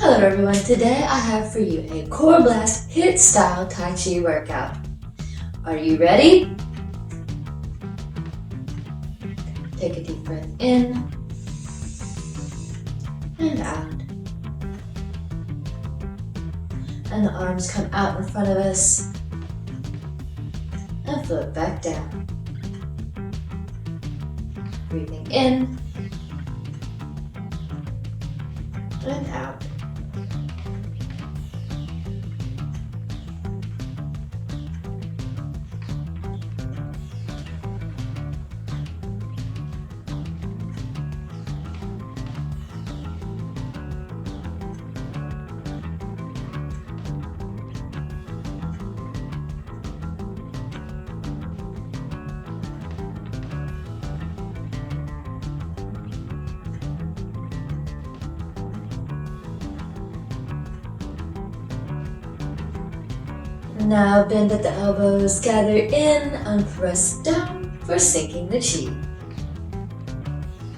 Hello everyone, today I have for you a Core Blast HIIT style Tai Chi workout. Are you ready? Take a deep breath in and out. And the arms come out in front of us and float back down. Breathing in and out. Now bend at the elbows, gather in and press down for sinking the chi.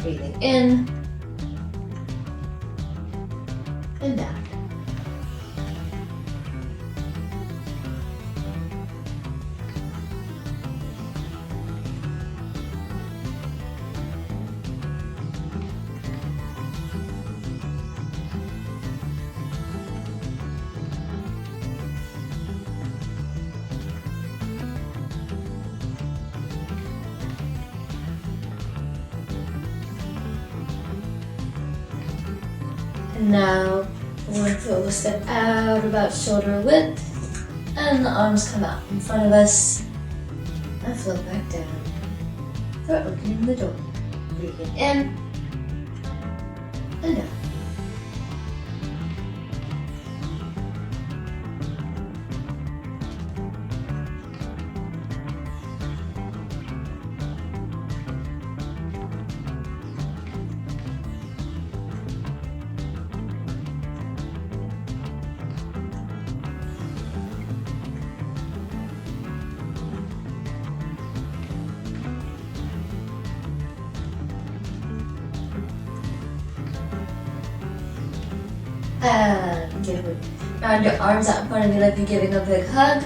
Breathing in and out. Now, one foot will step out about shoulder width, and the arms come out in front of us and float back down for opening the door. Breathing in and out. And give it. Round your arms out in front of you like you're giving a big hug.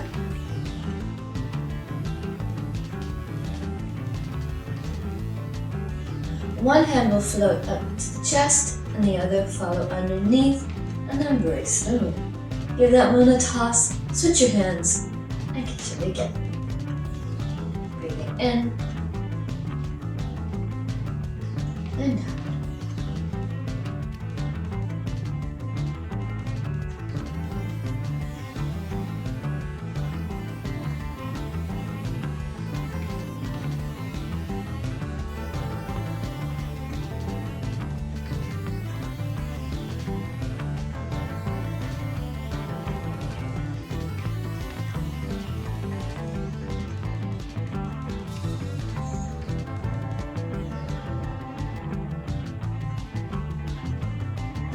One hand will float up to the chest and the other follow underneath and then embrace the moon. Give that moon a toss, switch your hands, and catch it again. Breathing in and out.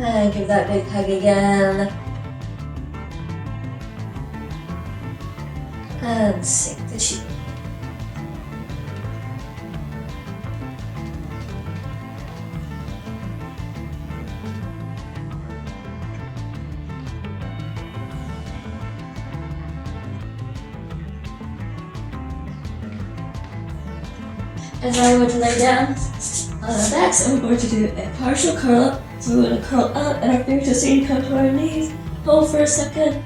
And give that big hug again. And sink the chi. And now we're going to lay down on our backs and we're going to do a partial curl up. So we're going to curl up and our fingertips are going to come to our knees. Hold for a second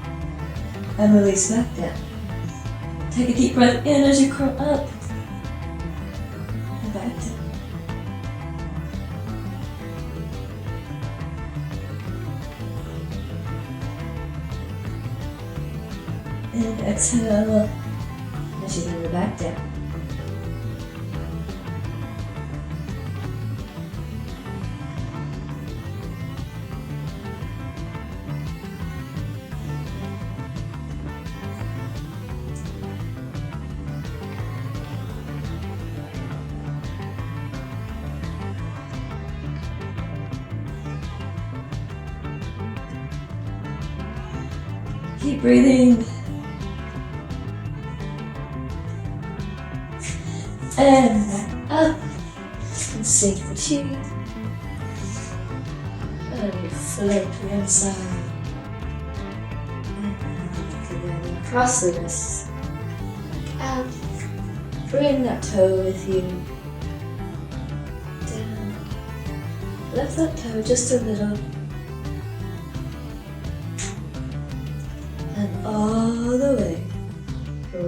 and release back down. Take a deep breath in as you curl up and back down. And exhale as you move back down. Keep breathing. And back up. And sink the chi. And we float to one side. And together across the wrists. Back out. Bring that toe with you. Down. Lift that toe just a little. And all the way for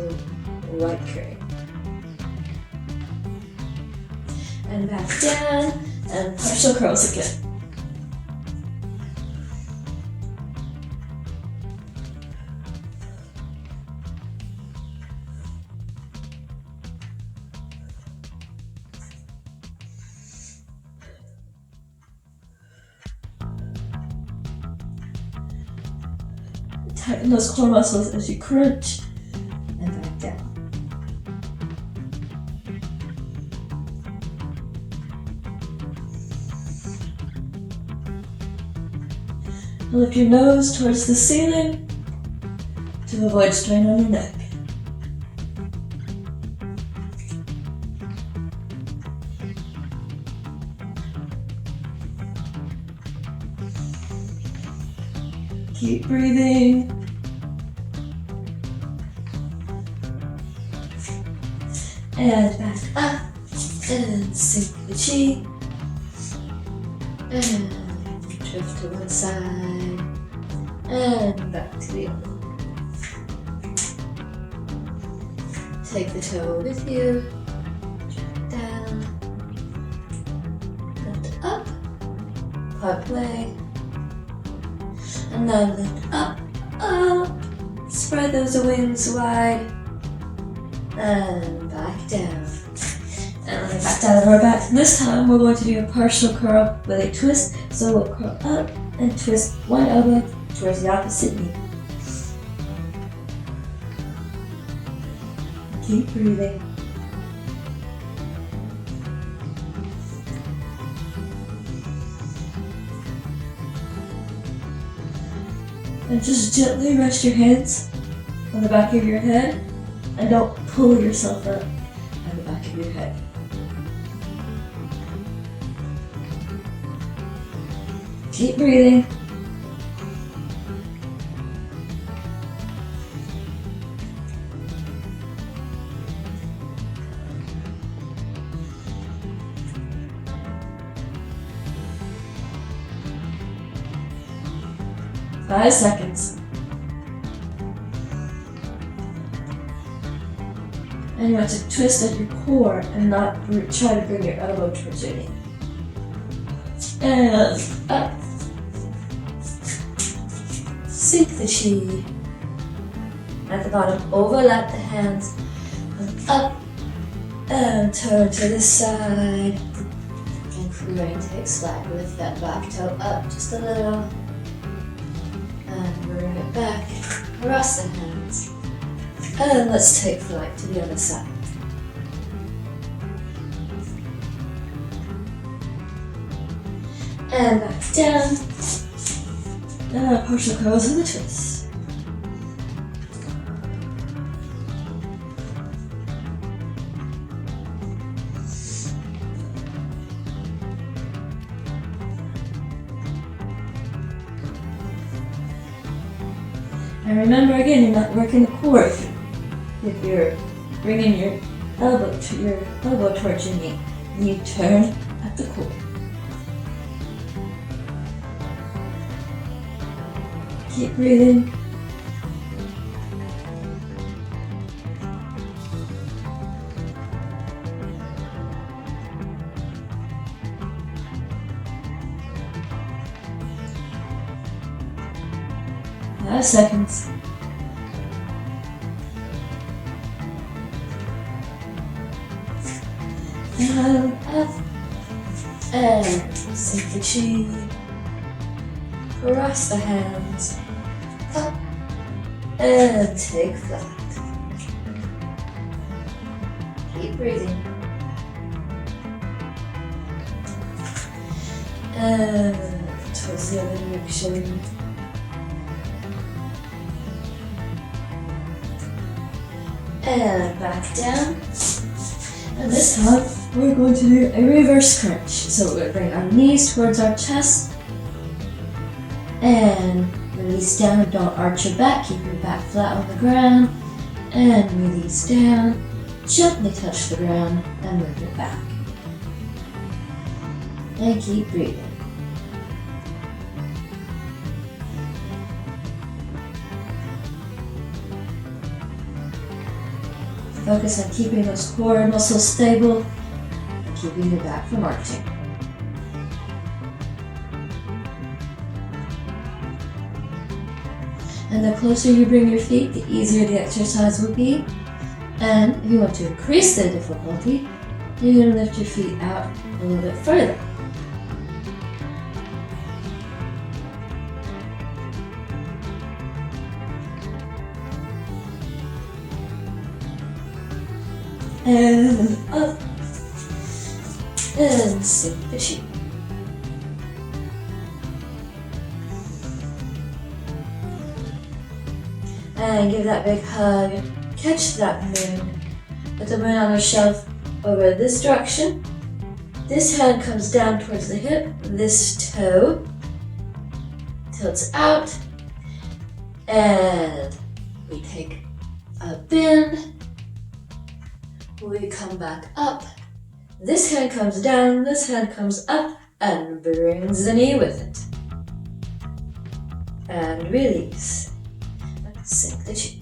right crane. And back down, and partial curls again. Tighten those core muscles as you crunch and back down. Lift your nose towards the ceiling to avoid strain on your neck. Keep breathing. And back up. And sink the chi. And drift to one side. And back to the other. Take the toe with you. Drift down. Lift up. Part way. And now lift up, up. Spread those wings wide. And back down. And lay back down on our back. This time we're going to do a partial curl with a twist. So we'll curl up and twist one elbow towards the opposite knee. Keep breathing. And just gently rest your hands on the back of your head and don't pull yourself up on the back of your head. Keep breathing. Five seconds. And you want to twist at your core and not try to bring your elbow towards your knee. And up. Sink the chi. At the bottom, overlap the hands. And up. And turn to the side. And crane takes flat. Lift that back toe up just a little. And bring it back, across the hands. And let's take flight to the other side. And back down. And partial curls with a twist. And remember again, you're not working the core if you're bringing your elbow towards your knee. And you turn at the core. Keep breathing. Five seconds. And up. And sink the chi. Cross the hands. Up. And take flat. Keep breathing. And towards the other direction. And back down. And this time we're going to do a reverse crunch. So we're going to bring our knees towards our chest And release down and don't arch your back. Keep your back flat on the ground. And release down. Gently touch the ground and move it back. And keep breathing. Focus on keeping those core muscles stable and keeping your back from arching. And the closer you bring your feet, the easier the exercise will be. And if you want to increase the difficulty, you're going to lift your feet out a little bit further. And up. And sink the chin. And give that big hug. Catch that moon. Put the moon on a shelf over this direction. This hand comes down towards the hip. This toe tilts out. And we take a bend. We come back up. This hand comes down. This hand comes up and brings the knee with it. And release. Sink the chin.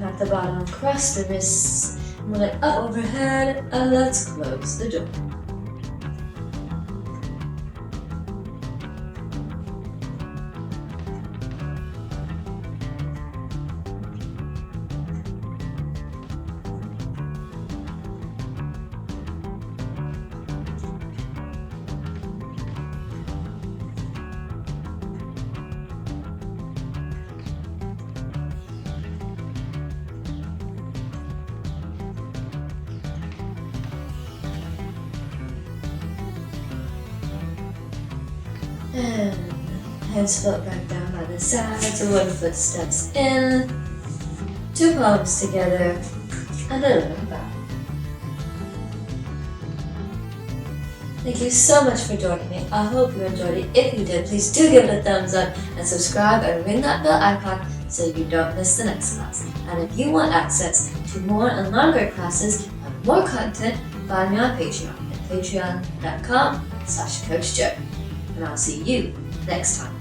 At the bottom, cross the wrists, move it up overhead, and let's close the door. And hands float back down by the sides. One foot steps in, two palms together, and a little bow. Thank you so much for joining me. I hope you enjoyed it. If you did, please do give it a thumbs up and subscribe and ring that bell icon so you don't miss the next class. And if you want access to more and longer classes and more content, find me on Patreon at patreon.com/CoachJoe. And I'll see you next time.